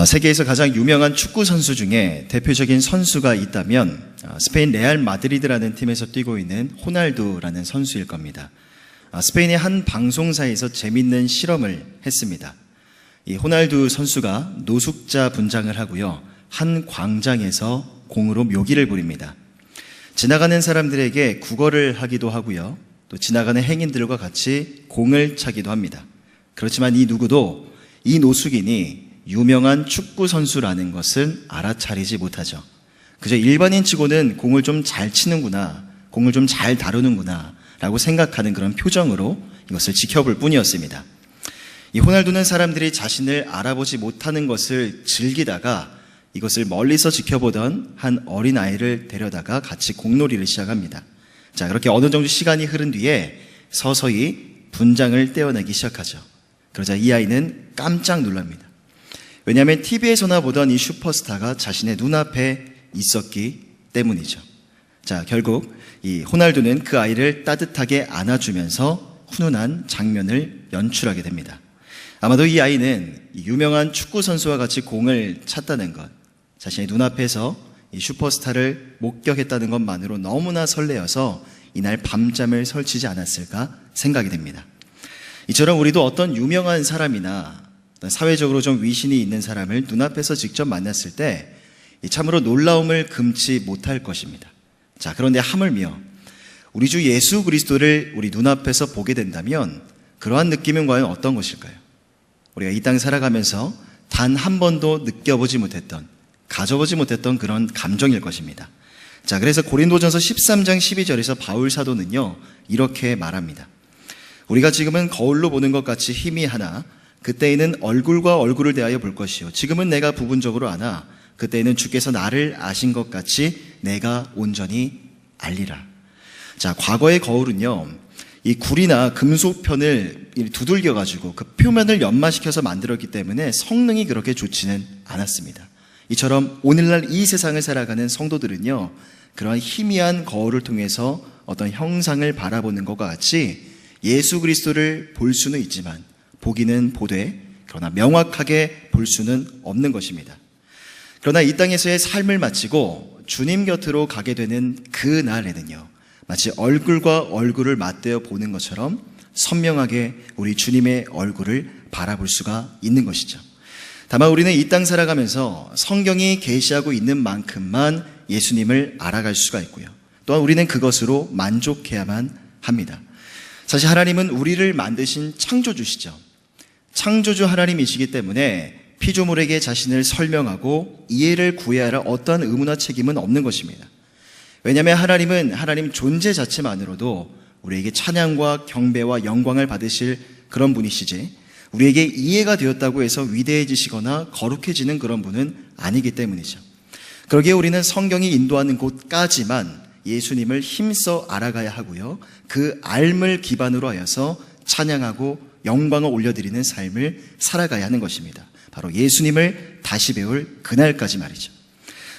세계에서 가장 유명한 축구 선수 중에 대표적인 선수가 있다면 스페인 레알 마드리드라는 팀에서 뛰고 있는 호날두라는 선수일 겁니다. 스페인의 한 방송사에서 재밌는 실험을 했습니다. 이 호날두 선수가 노숙자 분장을 하고요, 한 광장에서 공으로 묘기를 부립니다. 지나가는 사람들에게 구걸을 하기도 하고요, 또 지나가는 행인들과 같이 공을 차기도 합니다. 그렇지만 이 누구도 이 노숙인이 유명한 축구 선수라는 것은 알아차리지 못하죠. 그저 일반인치고는 공을 좀 잘 치는구나, 공을 좀 잘 다루는구나 라고 생각하는 그런 표정으로 이것을 지켜볼 뿐이었습니다. 이 호날두는 사람들이 자신을 알아보지 못하는 것을 즐기다가 이것을 멀리서 지켜보던 한 어린아이를 데려다가 같이 공놀이를 시작합니다. 자, 그렇게 어느 정도 시간이 흐른 뒤에 서서히 분장을 떼어내기 시작하죠. 그러자 이 아이는 깜짝 놀랍니다. 왜냐하면 TV에서나 보던 이 슈퍼스타가 자신의 눈앞에 있었기 때문이죠. 자, 결국 이 호날두는 그 아이를 따뜻하게 안아주면서 훈훈한 장면을 연출하게 됩니다. 아마도 이 아이는 유명한 축구 선수와 같이 공을 찼다는 것, 자신의 눈앞에서 이 슈퍼스타를 목격했다는 것만으로 너무나 설레어서 이날 밤잠을 설치지 않았을까 생각이 됩니다. 이처럼 우리도 어떤 유명한 사람이나 사회적으로 좀 위신이 있는 사람을 눈앞에서 직접 만났을 때 참으로 놀라움을 금치 못할 것입니다. 자, 그런데 하물며 우리 주 예수 그리스도를 우리 눈앞에서 보게 된다면 그러한 느낌은 과연 어떤 것일까요? 우리가 이 땅 살아가면서 단 한 번도 느껴보지 못했던, 가져보지 못했던 그런 감정일 것입니다. 자, 그래서 고린도전서 13장 12절에서 바울 사도는요, 이렇게 말합니다. 우리가 지금은 거울로 보는 것 같이 희미하나 그때에는 얼굴과 얼굴을 대하여 볼 것이요, 지금은 내가 부분적으로 아나 그때에는 주께서 나를 아신 것 같이 내가 온전히 알리라. 자, 과거의 거울은요, 이 구리나 금속편을 두들겨 가지고 그 표면을 연마시켜서 만들었기 때문에 성능이 그렇게 좋지는 않았습니다. 이처럼 오늘날 이 세상을 살아가는 성도들은요, 그러한 희미한 거울을 통해서 어떤 형상을 바라보는 것과 같이 예수 그리스도를 볼 수는 있지만 보기는 보되 그러나 명확하게 볼 수는 없는 것입니다. 그러나 이 땅에서의 삶을 마치고 주님 곁으로 가게 되는 그 날에는요, 마치 얼굴과 얼굴을 맞대어 보는 것처럼 선명하게 우리 주님의 얼굴을 바라볼 수가 있는 것이죠. 다만 우리는 이 땅 살아가면서 성경이 계시하고 있는 만큼만 예수님을 알아갈 수가 있고요, 또한 우리는 그것으로 만족해야만 합니다. 사실 하나님은 우리를 만드신 창조주시죠. 창조주 하나님이시기 때문에 피조물에게 자신을 설명하고 이해를 구해야 할 어떠한 의무나 책임은 없는 것입니다. 왜냐하면 하나님은 하나님 존재 자체만으로도 우리에게 찬양과 경배와 영광을 받으실 그런 분이시지, 우리에게 이해가 되었다고 해서 위대해지시거나 거룩해지는 그런 분은 아니기 때문이죠. 그러기에 우리는 성경이 인도하는 곳까지만 예수님을 힘써 알아가야 하고요, 그 알을 기반으로 하여서 찬양하고 영광을 올려드리는 삶을 살아가야 하는 것입니다. 바로 예수님을 다시 배울 그날까지 말이죠.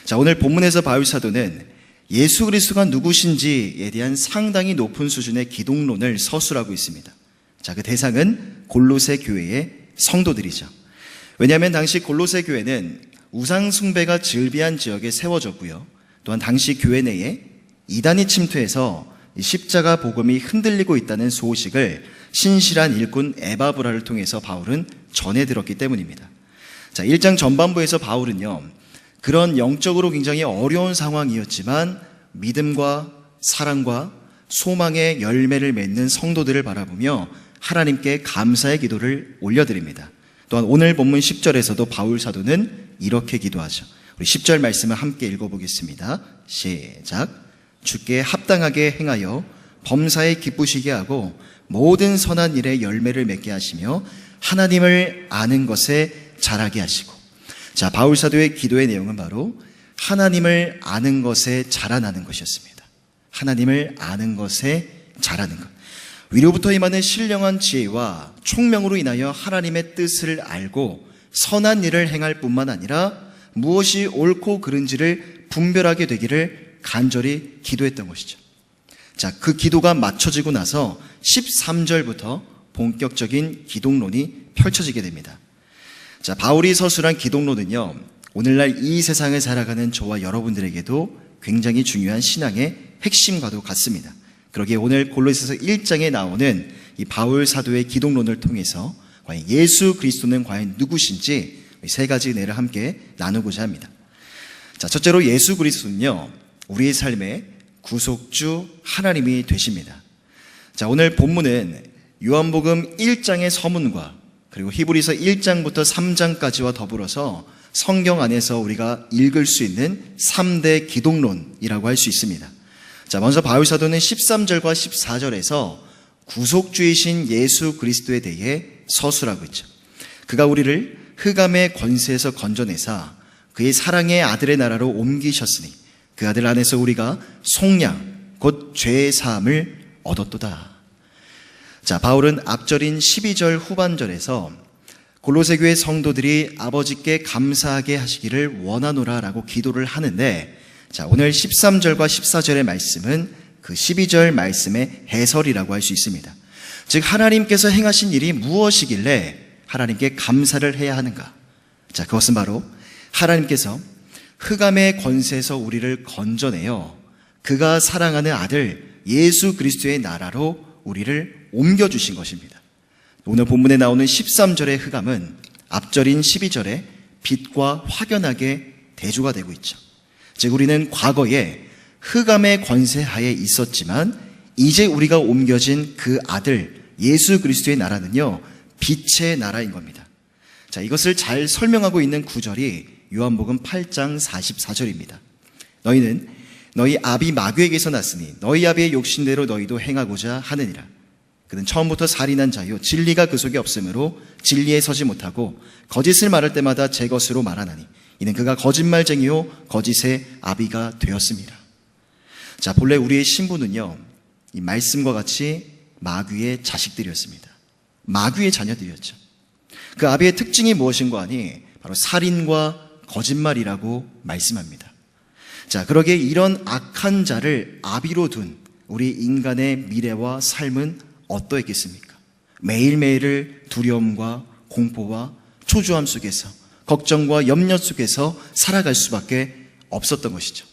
자, 오늘 본문에서 바울 사도는 예수 그리스도가 누구신지에 대한 상당히 높은 수준의 기독론을 서술하고 있습니다. 자, 그 대상은 골로새 교회의 성도들이죠. 왜냐하면 당시 골로새 교회는 우상 숭배가 즐비한 지역에 세워졌고요, 또한 당시 교회 내에 이단이 침투해서 십자가 복음이 흔들리고 있다는 소식을 신실한 일꾼 에바브라를 통해서 바울은 전해 들었기 때문입니다. 자, 1장 전반부에서 바울은요, 그런 영적으로 굉장히 어려운 상황이었지만 믿음과 사랑과 소망의 열매를 맺는 성도들을 바라보며 하나님께 감사의 기도를 올려드립니다. 또한 오늘 본문 10절에서도 바울 사도는 이렇게 기도하죠. 우리 10절 말씀을 함께 읽어보겠습니다. 시작. 주께 합당하게 행하여 범사에 기쁘시게 하고 모든 선한 일에 열매를 맺게 하시며 하나님을 아는 것에 자라게 하시고. 자, 바울 사도의 기도의 내용은 바로 하나님을 아는 것에 자라나는 것이었습니다. 하나님을 아는 것에 자라는 것. 위로부터 임하는 신령한 지혜와 총명으로 인하여 하나님의 뜻을 알고 선한 일을 행할 뿐만 아니라 무엇이 옳고 그른지를 분별하게 되기를 간절히 기도했던 것이죠. 자, 그 기도가 맞춰지고 나서 13절부터 본격적인 기독론이 펼쳐지게 됩니다. 자, 바울이 서술한 기독론은요, 오늘날 이 세상을 살아가는 저와 여러분들에게도 굉장히 중요한 신앙의 핵심과도 같습니다. 그러기에 오늘 골로새서 1장에 나오는 이 바울 사도의 기독론을 통해서 과연 예수 그리스도는 과연 누구신지 세 가지 은혜를 함께 나누고자 합니다. 자, 첫째로 예수 그리스도는요, 우리의 삶의 구속주 하나님이 되십니다. 자, 오늘 본문은 요한복음 1장의 서문과 그리고 히브리서 1장부터 3장까지와 더불어서 성경 안에서 우리가 읽을 수 있는 3대 기독론이라고 할 수 있습니다. 자, 먼저 바울 사도는 13절과 14절에서 구속주이신 예수 그리스도에 대해 서술하고 있죠. 그가 우리를 흑암의 권세에서 건져내사 그의 사랑의 아들의 나라로 옮기셨으니 그 아들 안에서 우리가 속량 곧 죄의 사함을 얻었도다. 자, 바울은 앞절인 12절 후반절에서 골로새 교회 성도들이 아버지께 감사하게 하시기를 원하노라 라고 기도를 하는데, 자, 오늘 13절과 14절의 말씀은 그 12절 말씀의 해설이라고 할 수 있습니다. 즉, 하나님께서 행하신 일이 무엇이길래 하나님께 감사를 해야 하는가? 자, 그것은 바로 하나님께서 흑암의 권세에서 우리를 건져내어 그가 사랑하는 아들 예수 그리스도의 나라로 우리를 옮겨주신 것입니다. 오늘 본문에 나오는 13절의 흑암은 앞절인 12절의 빛과 확연하게 대조가 되고 있죠. 즉, 우리는 과거에 흑암의 권세 하에 있었지만 이제 우리가 옮겨진 그 아들 예수 그리스도의 나라는요, 빛의 나라인 겁니다. 자, 이것을 잘 설명하고 있는 구절이 요한복음 8장 44절입니다. 너희는 너희 아비 마귀에게서 났으니 너희 아비의 욕심대로 너희도 행하고자 하느니라. 그는 처음부터 살인한 자요 진리가 그 속에 없으므로 진리에 서지 못하고 거짓을 말할 때마다 제 것으로 말하나니 이는 그가 거짓말쟁이요 거짓의 아비가 되었습니다. 자, 본래 우리의 신부는요, 이 말씀과 같이 마귀의 자식들이었습니다. 마귀의 자녀들이었죠. 그 아비의 특징이 무엇인가 하니 바로 살인과 거짓말이라고 말씀합니다. 자, 그러기에 이런 악한 자를 아비로 둔 우리 인간의 미래와 삶은 어떠했겠습니까? 매일매일을 두려움과 공포와 초조함 속에서 걱정과 염려 속에서 살아갈 수밖에 없었던 것이죠.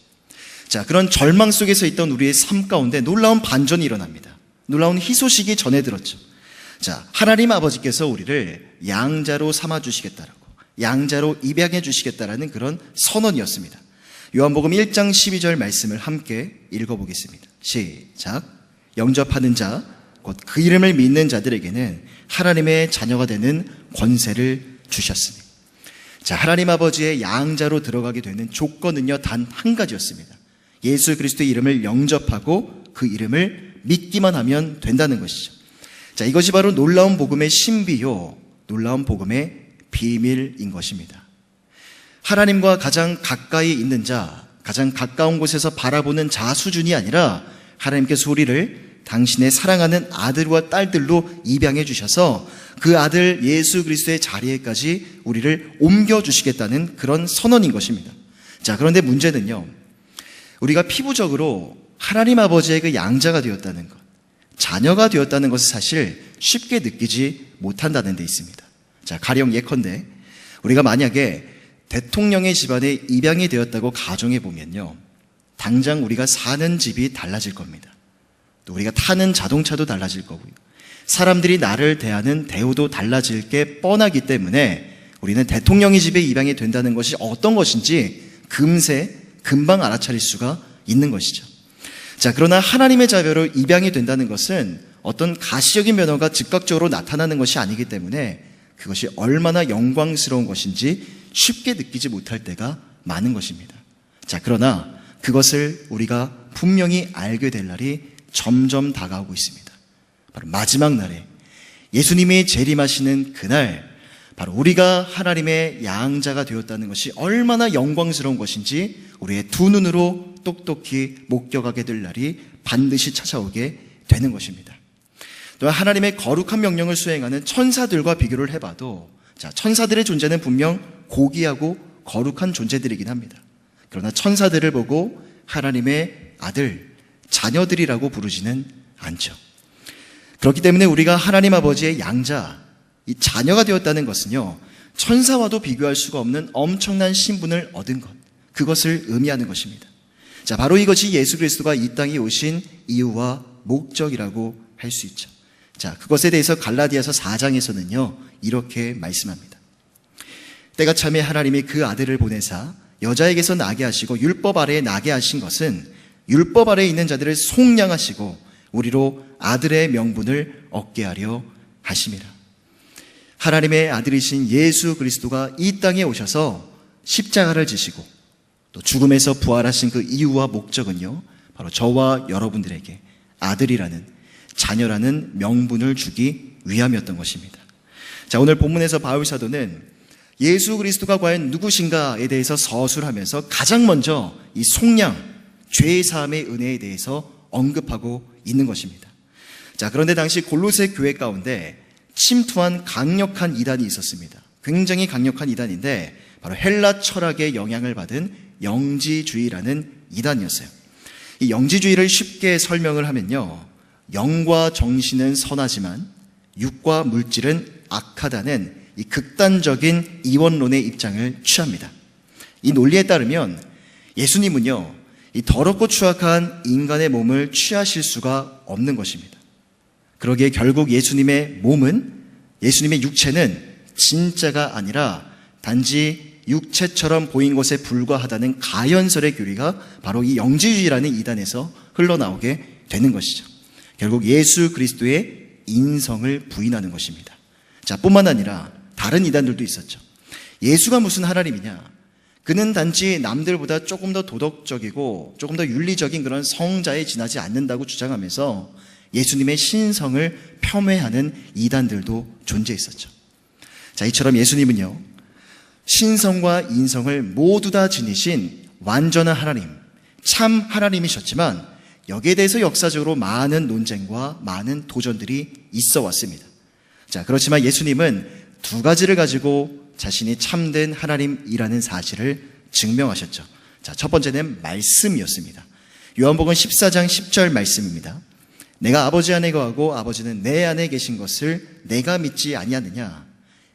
자, 그런 절망 속에서 있던 우리의 삶 가운데 놀라운 반전이 일어납니다. 놀라운 희소식이 전해 들었죠. 자, 하나님 아버지께서 우리를 양자로 삼아주시겠다라고, 양자로 입양해 주시겠다라는 그런 선언이었습니다. 요한복음 1장 12절 말씀을 함께 읽어보겠습니다. 시작. 영접하는 자, 곧 그 이름을 믿는 자들에게는 하나님의 자녀가 되는 권세를 주셨으니. 자, 하나님 아버지의 양자로 들어가게 되는 조건은요, 단 한 가지였습니다. 예수 그리스도의 이름을 영접하고 그 이름을 믿기만 하면 된다는 것이죠. 자, 이것이 바로 놀라운 복음의 신비요, 놀라운 복음의 비밀인 것입니다. 하나님과 가장 가까이 있는 자, 가장 가까운 곳에서 바라보는 자 수준이 아니라 하나님께서 우리를 당신의 사랑하는 아들과 딸들로 입양해 주셔서 그 아들 예수 그리스도의 자리에까지 우리를 옮겨주시겠다는 그런 선언인 것입니다. 자, 그런데 문제는요, 우리가 피부적으로 하나님 아버지의 그 양자가 되었다는 것, 자녀가 되었다는 것을 사실 쉽게 느끼지 못한다는 데 있습니다. 자, 가령 예컨대 우리가 만약에 대통령의 집안에 입양이 되었다고 가정해 보면요, 당장 우리가 사는 집이 달라질 겁니다. 또 우리가 타는 자동차도 달라질 거고요, 사람들이 나를 대하는 대우도 달라질 게 뻔하기 때문에 우리는 대통령의 집에 입양이 된다는 것이 어떤 것인지 금방 알아차릴 수가 있는 것이죠. 자, 그러나 하나님의 자녀로 입양이 된다는 것은 어떤 가시적인 변화가 즉각적으로 나타나는 것이 아니기 때문에 그것이 얼마나 영광스러운 것인지 쉽게 느끼지 못할 때가 많은 것입니다. 자, 그러나 그것을 우리가 분명히 알게 될 날이 점점 다가오고 있습니다. 바로 마지막 날에 예수님이 재림하시는 그날, 바로 우리가 하나님의 양자가 되었다는 것이 얼마나 영광스러운 것인지 우리의 두 눈으로 똑똑히 목격하게 될 날이 반드시 찾아오게 되는 것입니다. 또 하나님의 거룩한 명령을 수행하는 천사들과 비교를 해봐도, 자, 천사들의 존재는 분명 고귀하고 거룩한 존재들이긴 합니다. 그러나 천사들을 보고 하나님의 아들, 자녀들이라고 부르지는 않죠. 그렇기 때문에 우리가 하나님 아버지의 양자, 이 자녀가 되었다는 것은요, 천사와도 비교할 수가 없는 엄청난 신분을 얻은 것, 그것을 의미하는 것입니다. 자, 바로 이것이 예수 그리스도가 이 땅에 오신 이유와 목적이라고 할 수 있죠. 자, 그것에 대해서 갈라디아서 4장에서는요 이렇게 말씀합니다. 때가 참에 하나님이 그 아들을 보내사 여자에게서 나게 하시고 율법 아래에 나게 하신 것은 율법 아래에 있는 자들을 속량하시고 우리로 아들의 명분을 얻게 하려 하심이라. 하나님의 아들이신 예수 그리스도가 이 땅에 오셔서 십자가를 지시고 또 죽음에서 부활하신 그 이유와 목적은요 바로 저와 여러분들에게 아들이라는, 자녀라는 명분을 주기 위함이었던 것입니다. 자, 오늘 본문에서 바울 사도는 예수 그리스도가 과연 누구신가에 대해서 서술하면서 가장 먼저 이 속량, 죄의 사함의 은혜에 대해서 언급하고 있는 것입니다. 자, 그런데 당시 골로새 교회 가운데 침투한 강력한 이단이 있었습니다. 굉장히 강력한 이단인데 바로 헬라 철학의 영향을 받은 영지주의라는 이단이었어요. 이 영지주의를 쉽게 설명을 하면요, 영과 정신은 선하지만 육과 물질은 악하다는 이 극단적인 이원론의 입장을 취합니다. 이 논리에 따르면 예수님은요 이 더럽고 추악한 인간의 몸을 취하실 수가 없는 것입니다. 그러기에 결국 예수님의 육체는 진짜가 아니라 단지 육체처럼 보인 것에 불과하다는 가연설의 교리가 바로 이 영지주의라는 이단에서 흘러나오게 되는 것이죠. 결국 예수 그리스도의 인성을 부인하는 것입니다. 자, 뿐만 아니라 다른 이단들도 있었죠. 예수가 무슨 하나님이냐? 그는 단지 남들보다 조금 더 도덕적이고 조금 더 윤리적인 그런 성자에 지나지 않는다고 주장하면서 예수님의 신성을 폄훼하는 이단들도 존재했었죠. 자, 이처럼 예수님은요 신성과 인성을 모두 다 지니신 완전한 하나님, 참 하나님이셨지만 여기에 대해서 역사적으로 많은 논쟁과 많은 도전들이 있어 왔습니다. 자, 그렇지만 예수님은 두 가지를 가지고 자신이 참된 하나님이라는 사실을 증명하셨죠. 자, 첫 번째는 말씀이었습니다. 요한복음 14장 10절 말씀입니다. 내가 아버지 안에 거하고 아버지는 내 안에 계신 것을 내가 믿지 아니하느냐?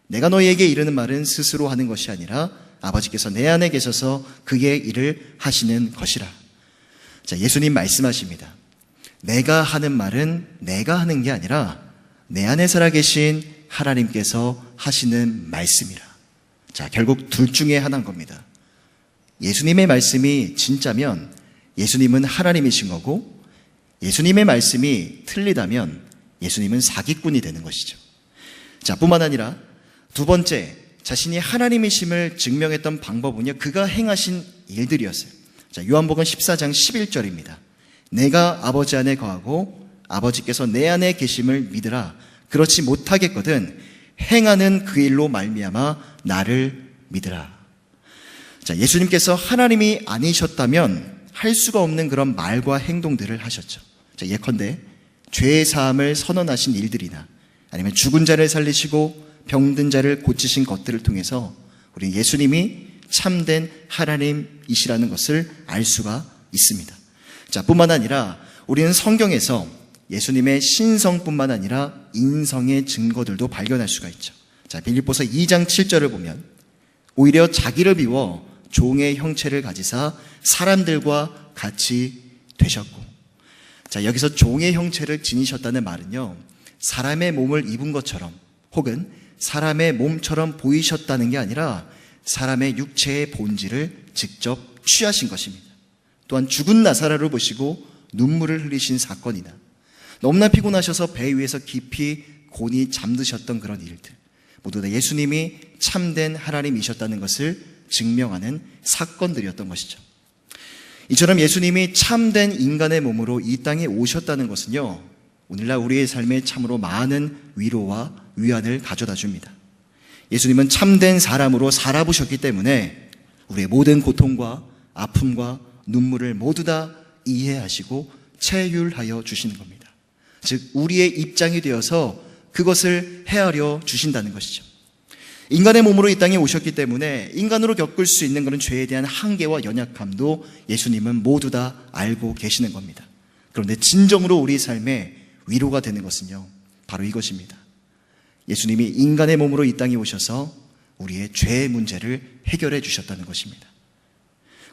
내가 너희에게 이르는 말은 스스로 하는 것이 아니라 아버지께서 내 안에 계셔서 그의 일을 하시는 것이라. 자, 예수님 말씀하십니다. 내가 하는 말은 내가 하는 게 아니라 내 안에 살아계신 하나님께서 하시는 말씀이라. 자, 결국 둘 중에 하나인 겁니다. 예수님의 말씀이 진짜면 예수님은 하나님이신 거고, 예수님의 말씀이 틀리다면 예수님은 사기꾼이 되는 것이죠. 자, 뿐만 아니라 두 번째, 자신이 하나님이심을 증명했던 방법은요, 그가 행하신 일들이었어요. 자, 요한복음 14장 11절입니다. 내가 아버지 안에 거하고 아버지께서 내 안에 계심을 믿으라. 그렇지 못하겠거든 행하는 그 일로 말미암아 나를 믿으라. 자, 예수님께서 하나님이 아니셨다면 할 수가 없는 그런 말과 행동들을 하셨죠. 자, 예컨대 죄의 사함을 선언하신 일들이나 아니면 죽은 자를 살리시고 병든 자를 고치신 것들을 통해서 우리 예수님이 참된 하나님이시라는 것을 알 수가 있습니다. 자, 뿐만 아니라 우리는 성경에서 예수님의 신성뿐만 아니라 인성의 증거들도 발견할 수가 있죠. 자, 빌립보서 2장 7절을 보면 오히려 자기를 비워 종의 형체를 가지사 사람들과 같이 되셨고, 자, 여기서 종의 형체를 지니셨다는 말은요, 사람의 몸을 입은 것처럼 혹은 사람의 몸처럼 보이셨다는 게 아니라 사람의 육체의 본질을 직접 취하신 것입니다. 또한 죽은 나사로를 보시고 눈물을 흘리신 사건이나 너무나 피곤하셔서 배 위에서 깊이 곤히 잠드셨던 그런 일들, 모두 다 예수님이 참된 하나님이셨다는 것을 증명하는 사건들이었던 것이죠. 이처럼 예수님이 참된 인간의 몸으로 이 땅에 오셨다는 것은요, 오늘날 우리의 삶에 참으로 많은 위로와 위안을 가져다 줍니다. 예수님은 참된 사람으로 살아보셨기 때문에 우리의 모든 고통과 아픔과 눈물을 모두 다 이해하시고 체휼하여 주시는 겁니다. 즉, 우리의 입장이 되어서 그것을 헤아려 주신다는 것이죠. 인간의 몸으로 이 땅에 오셨기 때문에 인간으로 겪을 수 있는 그런 죄에 대한 한계와 연약함도 예수님은 모두 다 알고 계시는 겁니다. 그런데 진정으로 우리 삶에 위로가 되는 것은요, 바로 이것입니다. 예수님이 인간의 몸으로 이 땅에 오셔서 우리의 죄의 문제를 해결해 주셨다는 것입니다.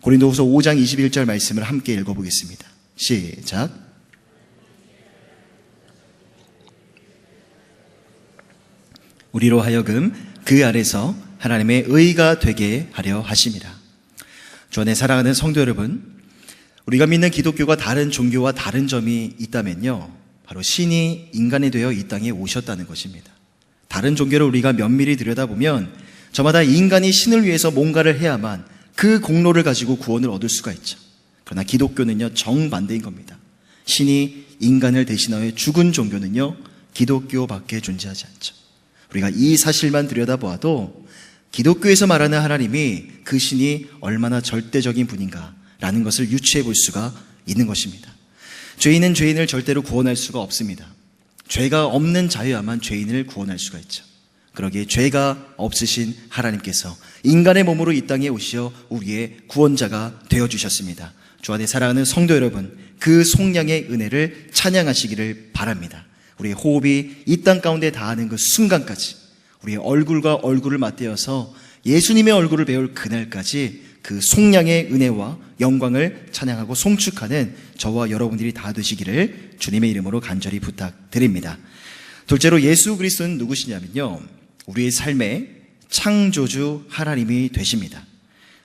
고린도후서 5장 21절 말씀을 함께 읽어보겠습니다. 시작. 우리로 하여금 그 아래서 하나님의 의가 되게 하려 하심이라. 주 안에 사랑하는 성도 여러분, 우리가 믿는 기독교가 다른 종교와 다른 점이 있다면요, 바로 신이 인간이 되어 이 땅에 오셨다는 것입니다. 다른 종교를 우리가 면밀히 들여다보면 저마다 인간이 신을 위해서 뭔가를 해야만 그 공로를 가지고 구원을 얻을 수가 있죠. 그러나 기독교는요, 정반대인 겁니다. 신이 인간을 대신하여 죽은 종교는요, 기독교밖에 존재하지 않죠. 우리가 이 사실만 들여다보아도 기독교에서 말하는 하나님이 그 신이 얼마나 절대적인 분인가라는 것을 유추해 볼 수가 있는 것입니다. 죄인은 죄인을 절대로 구원할 수가 없습니다. 죄가 없는 자여야만 죄인을 구원할 수가 있죠. 그러기에 죄가 없으신 하나님께서 인간의 몸으로 이 땅에 오시어 우리의 구원자가 되어주셨습니다. 주 안에 사랑하는 성도 여러분, 그 속량의 은혜를 찬양하시기를 바랍니다. 우리의 호흡이 이 땅 가운데 닿는 그 순간까지, 우리의 얼굴과 얼굴을 맞대어서 예수님의 얼굴을 배울 그날까지 그 속량의 은혜와 영광을 찬양하고 송축하는 저와 여러분들이 다 되시기를 주님의 이름으로 간절히 부탁드립니다. 둘째로 예수 그리스도는 누구시냐면요, 우리의 삶의 창조주 하나님이 되십니다.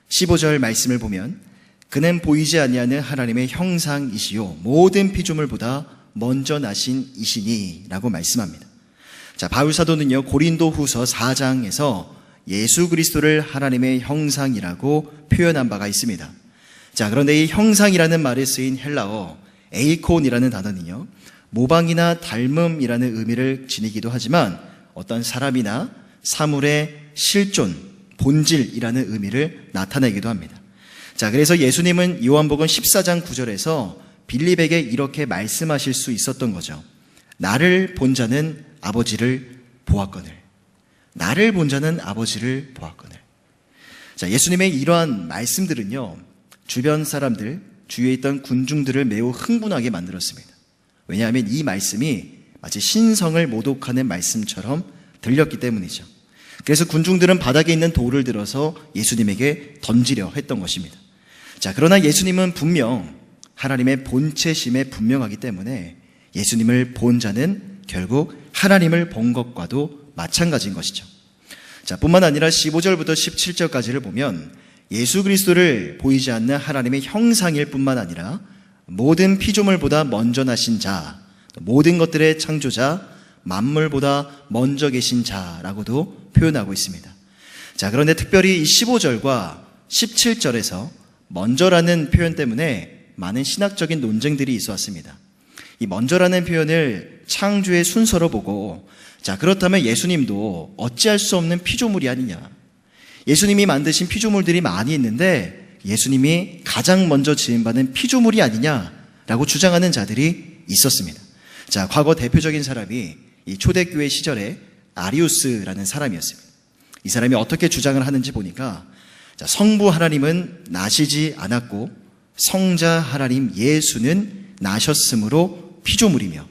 15절 말씀을 보면 그는 보이지 아니하는 하나님의 형상이시요 모든 피조물보다 먼저 나신 이시니 라고 말씀합니다. 자, 바울 사도는요, 고린도후서 4장에서 예수 그리스도를 하나님의 형상이라고 표현한 바가 있습니다. 자, 그런데 이 형상이라는 말에 쓰인 헬라어 에이콘이라는 단어는요, 모방이나 닮음이라는 의미를 지니기도 하지만 어떤 사람이나 사물의 실존, 본질이라는 의미를 나타내기도 합니다. 자, 그래서 예수님은 요한복음 14장 9절에서 빌립에게 이렇게 말씀하실 수 있었던 거죠. 나를 본 자는 아버지를 보았거늘. 나를 본 자는 아버지를 보았거늘. 자, 예수님의 이러한 말씀들은요, 주변 사람들, 주위에 있던 군중들을 매우 흥분하게 만들었습니다. 왜냐하면 이 말씀이 마치 신성을 모독하는 말씀처럼 들렸기 때문이죠. 그래서 군중들은 바닥에 있는 돌을 들어서 예수님에게 던지려 했던 것입니다. 자, 그러나 예수님은 분명 하나님의 본체심에 분명하기 때문에 예수님을 본 자는 결국 하나님을 본 것과도 마찬가지인 것이죠. 자, 뿐만 아니라 15절부터 17절까지를 보면 예수 그리스도를 보이지 않는 하나님의 형상일 뿐만 아니라 모든 피조물보다 먼저 나신 자, 모든 것들의 창조자, 만물보다 먼저 계신 자라고도 표현하고 있습니다. 자, 그런데 특별히 이 15절과 17절에서 먼저라는 표현 때문에 많은 신학적인 논쟁들이 있어 왔습니다. 이 먼저라는 표현을 창조의 순서로 보고, 자, 그렇다면 예수님도 어찌할 수 없는 피조물이 아니냐, 예수님이 만드신 피조물들이 많이 있는데 예수님이 가장 먼저 지음받은 피조물이 아니냐라고 주장하는 자들이 있었습니다. 자, 과거 대표적인 사람이 이 초대교회 시절에 아리우스라는 사람이었습니다. 이 사람이 어떻게 주장을 하는지 보니까, 자, 성부 하나님은 나시지 않았고 성자 하나님 예수는 나셨으므로 피조물이며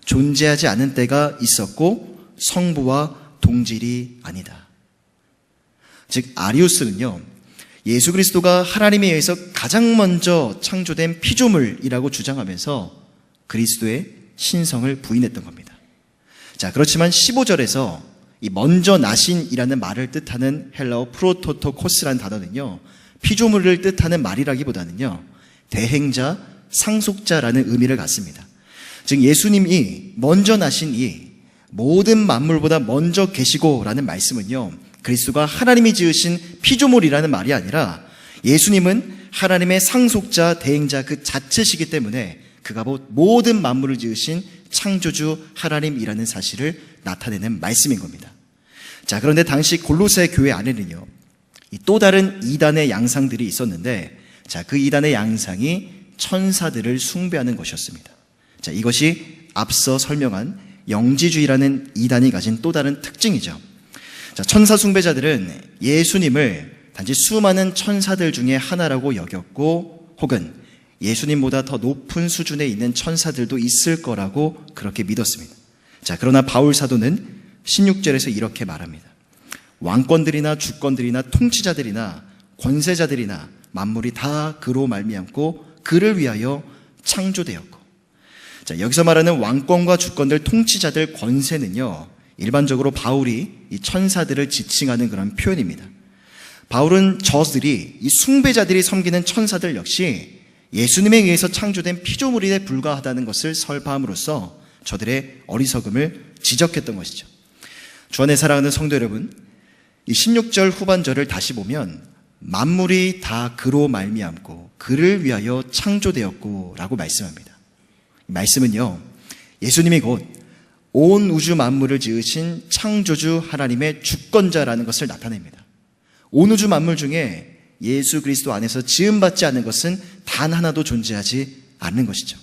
존재하지 않은 때가 있었고 성부와 동질이 아니다. 즉, 아리우스는요, 예수 그리스도가 하나님에 의해서 가장 먼저 창조된 피조물이라고 주장하면서 그리스도의 신성을 부인했던 겁니다. 자, 그렇지만 15절에서 이 먼저 나신이라는 말을 뜻하는 헬라어 프로토토코스라는 단어는요, 피조물을 뜻하는 말이라기보다는요, 대행자, 상속자라는 의미를 갖습니다. 즉, 예수님이 먼저 나신 이 모든 만물보다 먼저 계시고라는 말씀은요, 그리스도가 하나님이 지으신 피조물이라는 말이 아니라 예수님은 하나님의 상속자, 대행자 그 자체시기 때문에 그가 모든 만물을 지으신 창조주 하나님이라는 사실을 나타내는 말씀인 겁니다. 자, 그런데 당시 골로새 교회 안에는요, 또 다른 이단의 양상들이 있었는데, 자, 그 이단의 양상이 천사들을 숭배하는 것이었습니다. 자, 이것이 앞서 설명한 영지주의라는 이단이 가진 또 다른 특징이죠. 자, 천사 숭배자들은 예수님을 단지 수많은 천사들 중에 하나라고 여겼고, 혹은 예수님보다 더 높은 수준에 있는 천사들도 있을 거라고 그렇게 믿었습니다. 자, 그러나 바울 사도는 16절에서 이렇게 말합니다. 왕권들이나 주권들이나 통치자들이나 권세자들이나 만물이 다 그로 말미암고 그를 위하여 창조되었고. 자, 여기서 말하는 왕권과 주권들, 통치자들, 권세는요, 일반적으로 바울이 이 천사들을 지칭하는 그런 표현입니다. 바울은 저들이, 이 숭배자들이 섬기는 천사들 역시 예수님에 의해서 창조된 피조물에 불과하다는 것을 설파함으로써 저들의 어리석음을 지적했던 것이죠. 주 안에 사랑하는 성도 여러분, 이 16절 후반절을 다시 보면 만물이 다 그로 말미암고 그를 위하여 창조되었고 라고 말씀합니다. 이 말씀은요, 예수님이 곧 온 우주 만물을 지으신 창조주 하나님의 주권자라는 것을 나타냅니다. 온 우주 만물 중에 예수 그리스도 안에서 지음받지 않는 것은 단 하나도 존재하지 않는 것이죠.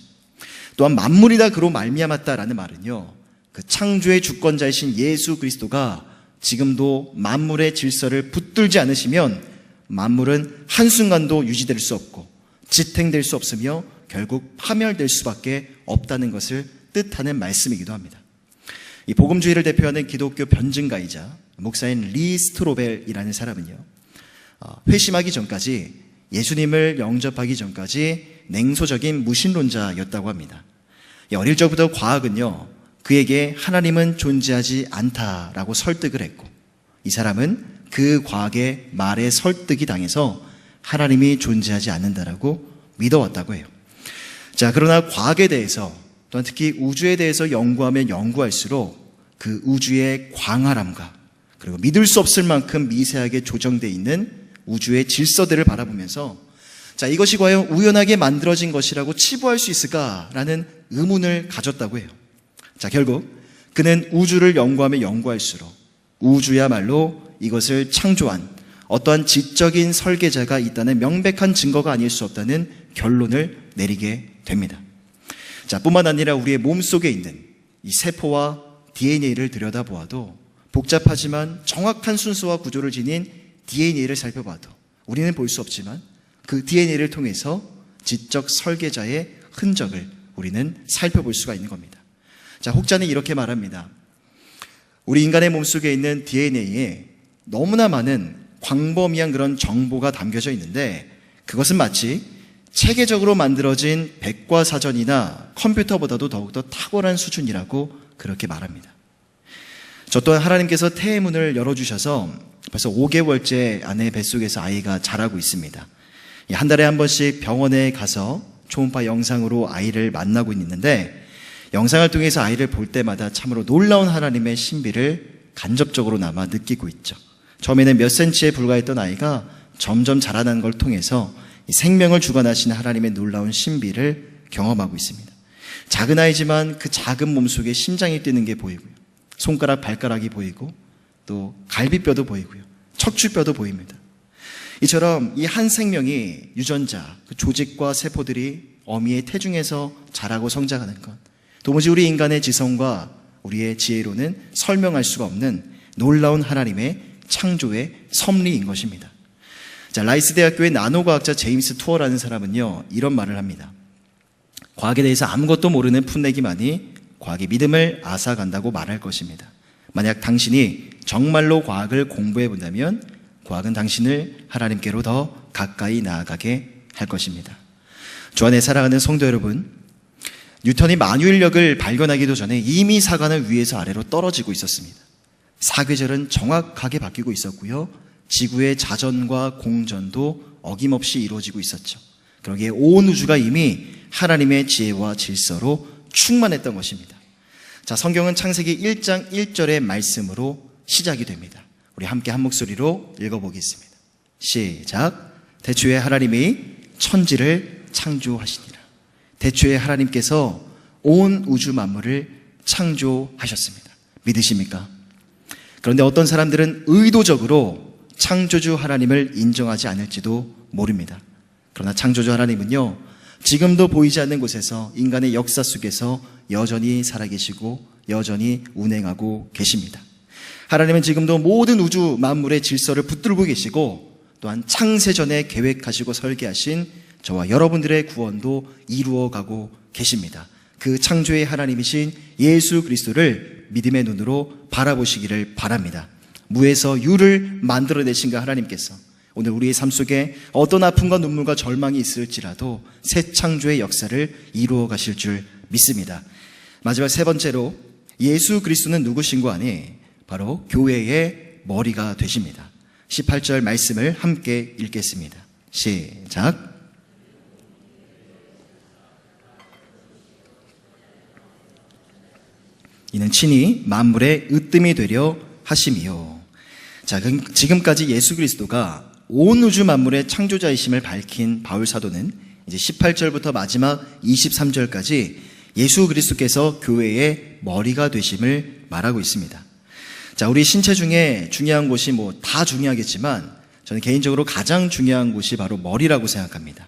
또한 만물이 다 그로 말미암았다라는 말은요, 그 창조의 주권자이신 예수 그리스도가 지금도 만물의 질서를 붙들지 않으시면 만물은 한순간도 유지될 수 없고 지탱될 수 없으며 결국 파멸될 수밖에 없다는 것을 뜻하는 말씀이기도 합니다. 이 복음주의를 대표하는 기독교 변증가이자 목사인 리 스트로벨이라는 사람은요, 회심하기 전까지, 예수님을 영접하기 전까지 냉소적인 무신론자였다고 합니다. 어릴 적부터 과학은요, 그에게 하나님은 존재하지 않다라고 설득을 했고, 이 사람은 그 과학의 말에 설득이 당해서 하나님이 존재하지 않는다라고 믿어왔다고 해요. 자, 그러나 과학에 대해서, 또한 특히 우주에 대해서 연구하면 연구할수록 그 우주의 광활함과 그리고 믿을 수 없을 만큼 미세하게 조정되어 있는 우주의 질서들을 바라보면서, 자, 이것이 과연 우연하게 만들어진 것이라고 치부할 수 있을까라는 의문을 가졌다고 해요. 자, 결국 그는 우주를 연구하면 연구할수록 우주야말로 이것을 창조한 어떠한 지적인 설계자가 있다는 명백한 증거가 아닐 수 없다는 결론을 내리게 됩니다. 자, 뿐만 아니라 우리의 몸속에 있는 이 세포와 DNA를 들여다보아도, 복잡하지만 정확한 순서와 구조를 지닌 DNA를 살펴봐도 우리는 볼 수 없지만 그 DNA를 통해서 지적 설계자의 흔적을 우리는 살펴볼 수가 있는 겁니다. 자, 혹자는 이렇게 말합니다. 우리 인간의 몸속에 있는 DNA에 너무나 많은 광범위한 그런 정보가 담겨져 있는데, 그것은 마치 체계적으로 만들어진 백과사전이나 컴퓨터보다도 더욱더 탁월한 수준이라고 그렇게 말합니다. 저 또한 하나님께서 태의 문을 열어주셔서 벌써 5개월째 아내 뱃속에서 아이가 자라고 있습니다. 한 달에 한 번씩 병원에 가서 초음파 영상으로 아이를 만나고 있는데, 영상을 통해서 아이를 볼 때마다 참으로 놀라운 하나님의 신비를 간접적으로나마 느끼고 있죠. 처음에는 몇 센치에 불과했던 아이가 점점 자라나는 걸 통해서 생명을 주관하시는 하나님의 놀라운 신비를 경험하고 있습니다. 작은 아이지만 그 작은 몸속에 심장이 뛰는 게 보이고요, 손가락, 발가락이 보이고, 또 갈비뼈도 보이고요, 척추뼈도 보입니다. 이처럼 이 한 생명이, 유전자, 그 조직과 세포들이 어미의 태중에서 자라고 성장하는 것, 도무지 우리 인간의 지성과 우리의 지혜로는 설명할 수가 없는 놀라운 하나님의 창조의 섭리인 것입니다. 자, 라이스 대학교의 나노과학자 제임스 투어라는 사람은요, 이런 말을 합니다. 과학에 대해서 아무것도 모르는 풋내기만이 과학의 믿음을 앗아간다고 말할 것입니다. 만약 당신이 정말로 과학을 공부해 본다면 과학은 당신을 하나님께로 더 가까이 나아가게 할 것입니다. 주 안에 사랑하는 성도 여러분, 뉴턴이 만유인력을 발견하기도 전에 이미 사관은 위에서 아래로 떨어지고 있었습니다. 사계절은 정확하게 바뀌고 있었고요, 지구의 자전과 공전도 어김없이 이루어지고 있었죠. 그러기에 온 우주가 이미 하나님의 지혜와 질서로 충만했던 것입니다. 자, 성경은 창세기 1장 1절의 말씀으로 시작이 됩니다. 우리 함께 한 목소리로 읽어보겠습니다. 시작. 대초에 하나님이 천지를 창조하시니라. 대초에 하나님께서 온 우주 만물을 창조하셨습니다. 믿으십니까? 그런데 어떤 사람들은 의도적으로 창조주 하나님을 인정하지 않을지도 모릅니다. 그러나 창조주 하나님은요, 지금도 보이지 않는 곳에서 인간의 역사 속에서 여전히 살아계시고 여전히 운행하고 계십니다. 하나님은 지금도 모든 우주 만물의 질서를 붙들고 계시고, 또한 창세전에 계획하시고 설계하신 저와 여러분들의 구원도 이루어가고 계십니다. 그 창조의 하나님이신 예수 그리스도를 믿음의 눈으로 바라보시기를 바랍니다. 무에서 유를 만들어내신가 하나님께서 오늘 우리의 삶 속에 어떤 아픔과 눈물과 절망이 있을지라도 새 창조의 역사를 이루어 가실 줄 믿습니다. 마지막 세 번째로 예수 그리스도는 누구신고 하니 바로 교회의 머리가 되십니다. 18절 말씀을 함께 읽겠습니다. 시작. 이는 친히 만물의 으뜸이 되려 하심이요. 자, 지금까지 예수 그리스도가 온 우주 만물의 창조자이심을 밝힌 바울 사도는 이제 18절부터 마지막 23절까지 예수 그리스도께서 교회의 머리가 되심을 말하고 있습니다. 자, 우리 신체 중에 중요한 곳이 다 중요하겠지만 저는 개인적으로 가장 중요한 곳이 바로 머리라고 생각합니다.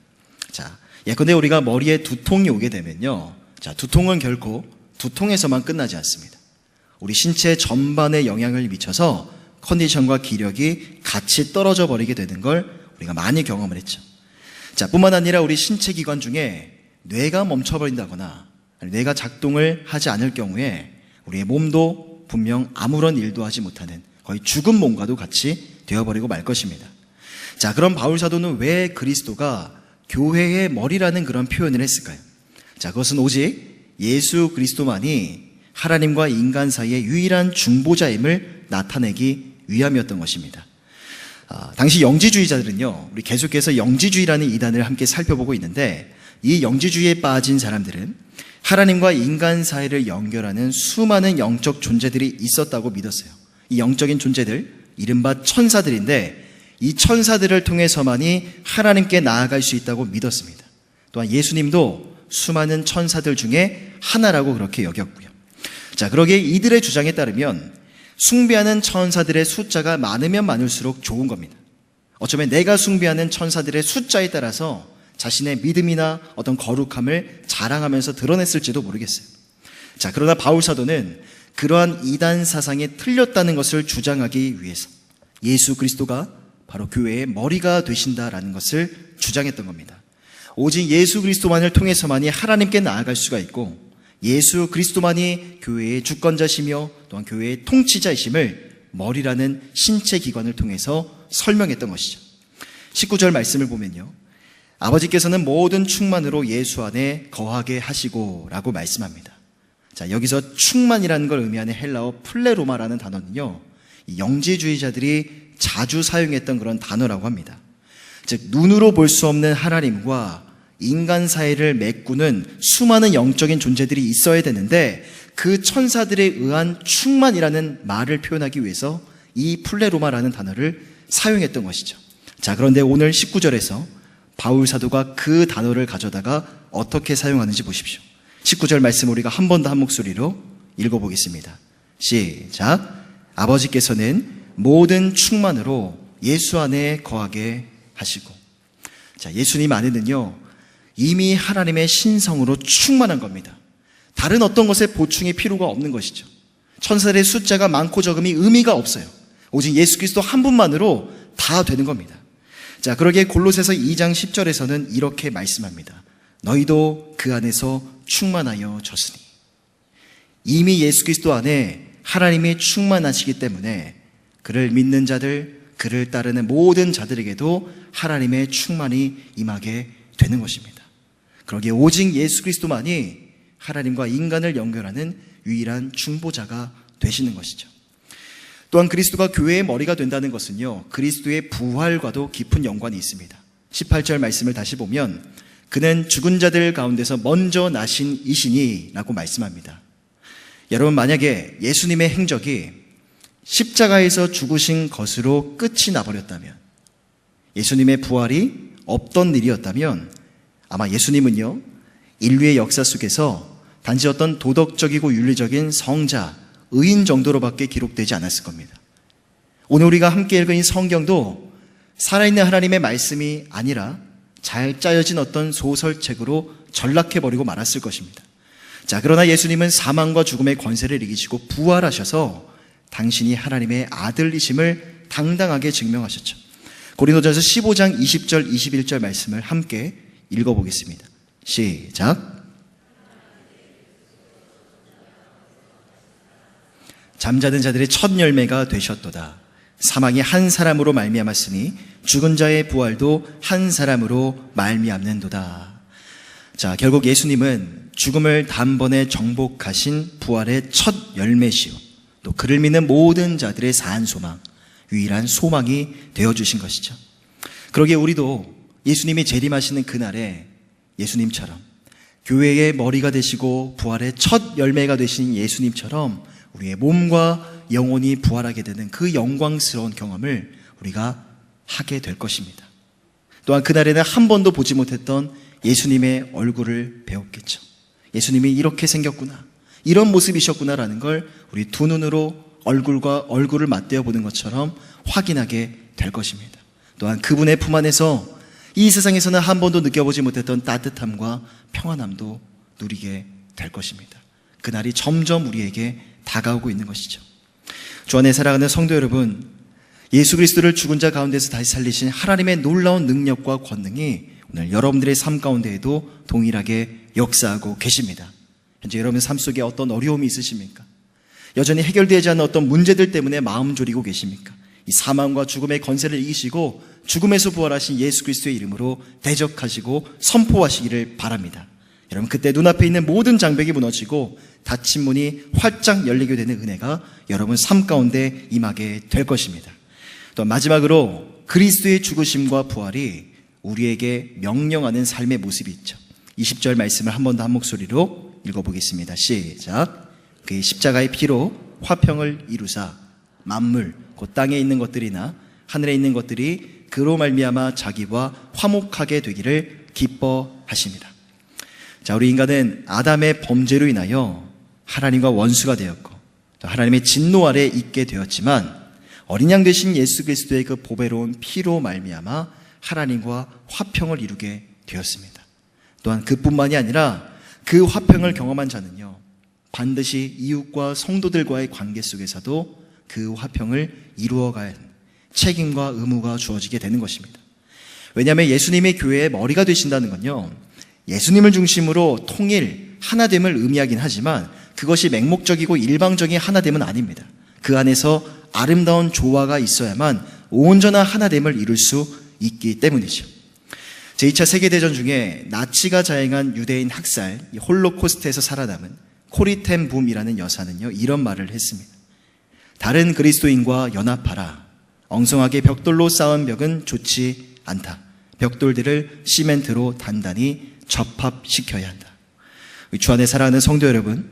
자, 예컨대 우리가 머리에 두통이 오게 되면요. 자, 두통은 결코 두통에서만 끝나지 않습니다. 우리 신체 전반에 영향을 미쳐서 컨디션과 기력이 같이 떨어져 버리게 되는 걸 우리가 많이 경험을 했죠. 자, 뿐만 아니라 우리 신체 기관 중에 뇌가 멈춰버린다거나 뇌가 작동을 하지 않을 경우에 우리의 몸도 분명 아무런 일도 하지 못하는 거의 죽은 몸과도 같이 되어버리고 말 것입니다. 자, 그럼 바울 사도는 왜 그리스도가 교회의 머리라는 그런 표현을 했을까요? 자, 그것은 오직 예수 그리스도만이 하나님과 인간 사이의 유일한 중보자임을 나타내기 위함이었던 것입니다. 당시 영지주의자들은요, 우리 계속해서 영지주의라는 이단을 함께 살펴보고 있는데 이 영지주의에 빠진 사람들은 하나님과 인간 사이를 연결하는 수많은 영적 존재들이 있었다고 믿었어요. 이 영적인 존재들, 이른바 천사들인데 이 천사들을 통해서만이 하나님께 나아갈 수 있다고 믿었습니다. 또한 예수님도 수많은 천사들 중에 하나라고 그렇게 여겼고요. 자, 그러기에 이들의 주장에 따르면 숭배하는 천사들의 숫자가 많으면 많을수록 좋은 겁니다. 어쩌면 내가 숭배하는 천사들의 숫자에 따라서 자신의 믿음이나 어떤 거룩함을 자랑하면서 드러냈을지도 모르겠어요. 자, 그러나 바울 사도는 그러한 이단 사상에 틀렸다는 것을 주장하기 위해서 예수 그리스도가 바로 교회의 머리가 되신다라는 것을 주장했던 겁니다. 오직 예수 그리스도만을 통해서만이 하나님께 나아갈 수가 있고 예수 그리스도만이 교회의 주권자시며 또한 교회의 통치자이심을 머리라는 신체 기관을 통해서 설명했던 것이죠. 19절 말씀을 보면요, 아버지께서는 모든 충만으로 예수 안에 거하게 하시고 라고 말씀합니다. 자, 여기서 충만이라는 걸 의미하는 헬라어 플레로마라는 단어는요, 영지주의자들이 자주 사용했던 그런 단어라고 합니다. 즉, 눈으로 볼 수 없는 하나님과 인간 사이를 메꾸는 수많은 영적인 존재들이 있어야 되는데 그 천사들에 의한 충만이라는 말을 표현하기 위해서 이 플레로마라는 단어를 사용했던 것이죠. 자, 그런데 오늘 19절에서 바울 사도가 그 단어를 가져다가 어떻게 사용하는지 보십시오. 19절 말씀 우리가 한 번 더 한 목소리로 읽어보겠습니다. 시작. 아버지께서는 모든 충만으로 예수 안에 거하게 하시고. 자, 예수님 안에는요, 이미 하나님의 신성으로 충만한 겁니다. 다른 어떤 것에 보충이 필요가 없는 것이죠. 천사들의 숫자가 많고 적음이 의미가 없어요. 오직 예수 그리스도 한 분만으로 다 되는 겁니다. 자, 그러기에 골로새서 2장 10절에서는 이렇게 말씀합니다. 너희도 그 안에서 충만하여 졌으니. 이미 예수 그리스도 안에 하나님이 충만하시기 때문에 그를 믿는 자들, 그를 따르는 모든 자들에게도 하나님의 충만이 임하게 되는 것입니다. 그러기에 오직 예수 그리스도만이 하나님과 인간을 연결하는 유일한 중보자가 되시는 것이죠. 또한 그리스도가 교회의 머리가 된다는 것은요, 그리스도의 부활과도 깊은 연관이 있습니다. 18절 말씀을 다시 보면 그는 죽은 자들 가운데서 먼저 나신 이시니 라고 말씀합니다. 여러분, 만약에 예수님의 행적이 십자가에서 죽으신 것으로 끝이 나버렸다면, 예수님의 부활이 없던 일이었다면 아마 예수님은요, 인류의 역사 속에서 단지 어떤 도덕적이고 윤리적인 성자, 의인 정도로밖에 기록되지 않았을 겁니다. 오늘 우리가 함께 읽은 이 성경도 살아있는 하나님의 말씀이 아니라 잘 짜여진 어떤 소설책으로 전락해버리고 말았을 것입니다. 자, 그러나 예수님은 사망과 죽음의 권세를 이기시고 부활하셔서 당신이 하나님의 아들이심을 당당하게 증명하셨죠. 고린도전서 15장 20절 21절 말씀을 함께 읽어보겠습니다. 시작. 잠자던 자들의 첫 열매가 되셨도다. 사망이 한 사람으로 말미암았으니 죽은 자의 부활도 한 사람으로 말미암는도다. 자, 결국 예수님은 죽음을 단번에 정복하신 부활의 첫 열매시오, 또 그를 믿는 모든 자들의 사한 소망, 유일한 소망이 되어주신 것이죠. 그러기에 우리도 예수님이 재림하시는 그날에 예수님처럼 교회의 머리가 되시고 부활의 첫 열매가 되신 예수님처럼 우리의 몸과 영혼이 부활하게 되는 그 영광스러운 경험을 우리가 하게 될 것입니다. 또한 그날에는 한 번도 보지 못했던 예수님의 얼굴을 배웠겠죠. 예수님이 이렇게 생겼구나, 이런 모습이셨구나라는 걸 우리 두 눈으로 얼굴과 얼굴을 맞대어 보는 것처럼 확인하게 될 것입니다. 또한 그분의 품 안에서 이 세상에서는 한 번도 느껴보지 못했던 따뜻함과 평안함도 누리게 될 것입니다. 그날이 점점 우리에게 다가오고 있는 것이죠. 주 안에 사랑하는 성도 여러분, 예수 그리스도를 죽은 자 가운데서 다시 살리신 하나님의 놀라운 능력과 권능이 오늘 여러분들의 삶 가운데에도 동일하게 역사하고 계십니다. 현재 여러분의 삶 속에 어떤 어려움이 있으십니까? 여전히 해결되지 않는 어떤 문제들 때문에 마음 졸이고 계십니까? 이 사망과 죽음의 권세를 이기시고 죽음에서 부활하신 예수 그리스도의 이름으로 대적하시고 선포하시기를 바랍니다. 여러분, 그때 눈앞에 있는 모든 장벽이 무너지고 닫힌 문이 활짝 열리게 되는 은혜가 여러분 삶 가운데 임하게 될 것입니다. 또 마지막으로 그리스도의 죽으심과 부활이 우리에게 명령하는 삶의 모습이 있죠. 20절 말씀을 한 번 더 한 목소리로 읽어보겠습니다. 시작. 그의 십자가의 피로 화평을 이루사 만물 곧 땅에 있는 것들이나 하늘에 있는 것들이 그로 말미암아 자기와 화목하게 되기를 기뻐하십니다. 자, 우리 인간은 아담의 범죄로 인하여 하나님과 원수가 되었고 또 하나님의 진노 아래 있게 되었지만 어린 양 되신 예수 그리스도의 그 보배로운 피로 말미암아 하나님과 화평을 이루게 되었습니다. 또한 그뿐만이 아니라 그 화평을 경험한 자는요, 반드시 이웃과 성도들과의 관계 속에서도 그 화평을 이루어가야 하는 책임과 의무가 주어지게 되는 것입니다. 왜냐하면 예수님이 교회의 머리가 되신다는 건요, 예수님을 중심으로 통일, 하나됨을 의미하긴 하지만 그것이 맹목적이고 일방적인 하나됨은 아닙니다. 그 안에서 아름다운 조화가 있어야만 온전한 하나됨을 이룰 수 있기 때문이죠. 제2차 세계대전 중에 나치가 자행한 유대인 학살, 홀로코스트에서 살아남은 코리텐 붐이라는 여사는요, 이런 말을 했습니다. 다른 그리스도인과 연합하라. 엉성하게 벽돌로 쌓은 벽은 좋지 않다. 벽돌들을 시멘트로 단단히 접합시켜야 한다. 주 안에 사랑하는 성도 여러분,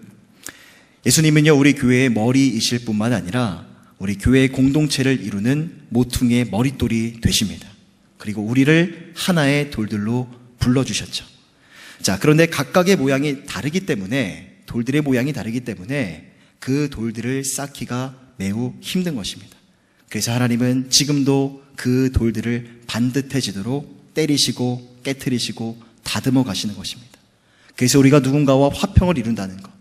예수님은요, 우리 교회의 머리이실 뿐만 아니라 우리 교회의 공동체를 이루는 모퉁이의 머릿돌이 되십니다. 그리고 우리를 하나의 돌들로 불러주셨죠. 자, 그런데 각각의 모양이 다르기 때문에, 돌들의 모양이 다르기 때문에 그 돌들을 쌓기가 매우 힘든 것입니다. 그래서 하나님은 지금도 그 돌들을 반듯해지도록 때리시고 깨트리시고 다듬어 가시는 것입니다. 그래서 우리가 누군가와 화평을 이룬다는 것,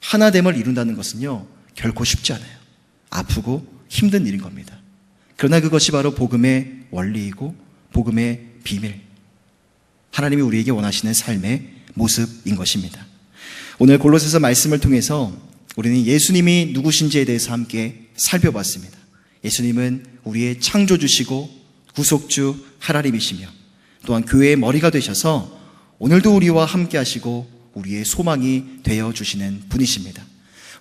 하나됨을 이룬다는 것은요, 결코 쉽지 않아요. 아프고 힘든 일인 겁니다. 그러나 그것이 바로 복음의 원리이고 복음의 비밀, 하나님이 우리에게 원하시는 삶의 모습인 것입니다. 오늘 골로새서 말씀을 통해서 우리는 예수님이 누구신지에 대해서 함께 살펴봤습니다. 예수님은 우리의 창조주시고 구속주 하나님이시며 또한 교회의 머리가 되셔서 오늘도 우리와 함께 하시고 우리의 소망이 되어주시는 분이십니다.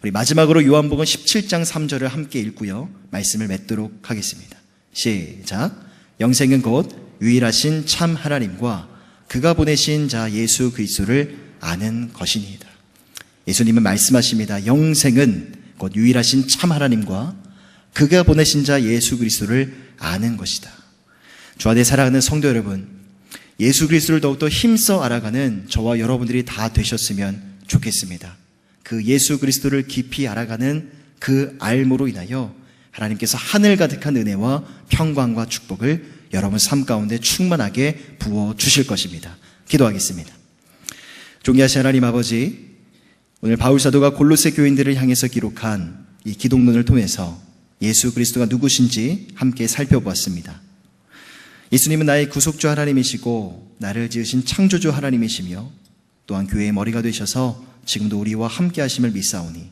우리 마지막으로 요한복음 17장 3절을 함께 읽고요, 말씀을 맺도록 하겠습니다. 시작. 영생은 곧 유일하신 참 하나님과 그가 보내신 자 예수 그리스도를 아는 것이니이다. 예수님은 말씀하십니다. 영생은 곧 유일하신 참 하나님과 그가 보내신 자 예수 그리스도를 아는 것이다. 주 안에 사랑하는 성도 여러분, 예수 그리스도를 더욱더 힘써 알아가는 저와 여러분들이 다 되셨으면 좋겠습니다. 그 예수 그리스도를 깊이 알아가는 그 알므로 인하여 하나님께서 하늘 가득한 은혜와 평강과 축복을 여러분 삶 가운데 충만하게 부어주실 것입니다. 기도하겠습니다. 존귀하신 하나님 아버지, 오늘 바울사도가 골로새 교인들을 향해서 기록한 이 기독론을 통해서 예수 그리스도가 누구신지 함께 살펴보았습니다. 예수님은 나의 구속주 하나님이시고 나를 지으신 창조주 하나님이시며 또한 교회의 머리가 되셔서 지금도 우리와 함께 하심을 믿사오니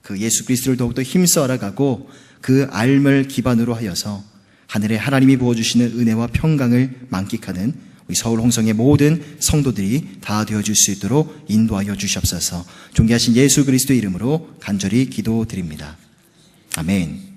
그 예수 그리스도를 더욱더 힘써 알아가고 그 알을 기반으로 하여서 하늘에 하나님이 부어주시는 은혜와 평강을 만끽하는 우리 서울 홍성의 모든 성도들이 다 되어줄 수 있도록 인도하여 주시옵소서. 존귀하신 예수 그리스도의 이름으로 간절히 기도드립니다. 아멘.